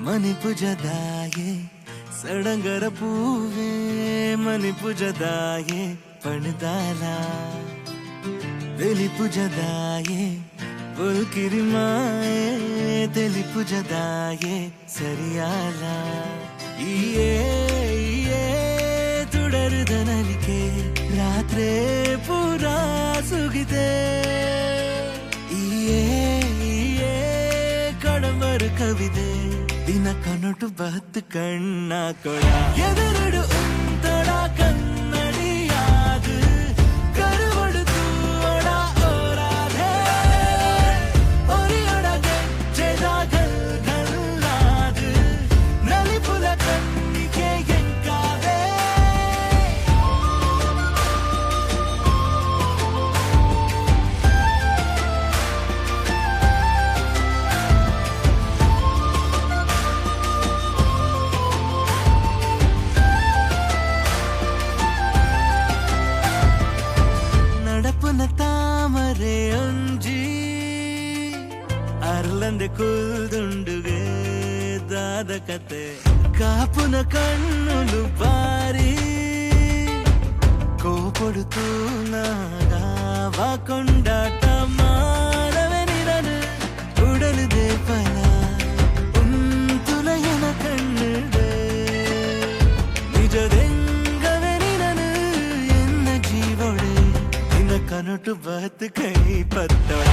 ಮನಿಪುಜದಾಯೆ ಸಡಂಗರ ಪೂವೆ ಮನಿಪುಜದಾಯೆ ಪಣದಾಲ ತೆಲಿಪುಜದಾಯೆ ಪುಲ್ಕಿರಿಮಾಯೆ ತೆಲಿಪುಜದಾಯೆ ಸರಿಯಾಲ ಈಯೇ ತುಡರುದ ನಲಿಕೆ ರಾತ್ರಿ ಪೂರಾ ಸುಗಿದೆ ಈಯೇ ಕಡಮರ ಕವಿದೆ ದಿನ ಕನೊಟು ಬಹತ್ ಕಣ್ಣ ಕೊಡ ಎದುರುಡು ಉಂತಡ ಕನ್ನಡಿಯಾದು ಕರುವಡುದು ಒಡ ಓರಾದೆ ಒರಿಯೊಡಗೆ ಚೆದಾಗಲ್ ಗಲ್ಲಾದು ನಲಿಪುಲ ಕಣ್ಣಿಗೆ ಎಂಕಾದೆ ತಾಮರೆ ಒಂಜಿ ಅರ್ಲಂದೆ ಕುಲ್ದುಂಡುಗೆ ದಾದ ಕತೆ ಕಾಪುನ ಕಣ್ಣುಲು ಬಾರಿ ಕೋಪೊಡುತ್ತು ನಾಗಾವ ಕೊಂಡಾಟ ಮಾಡವೆ ನಿರನು ಉಡಲುದೆ ಫಲ ಉಂತುಲಯನ ಕಣ್ಣುಡೆ ನಿಜದೆಂಗವೆ ನಿರನು ಎನ್ನ ಜೀವೊಡೆ ಕನೊಟು ಬಹತ್ ಕೈ ಪತ್ತೋಳ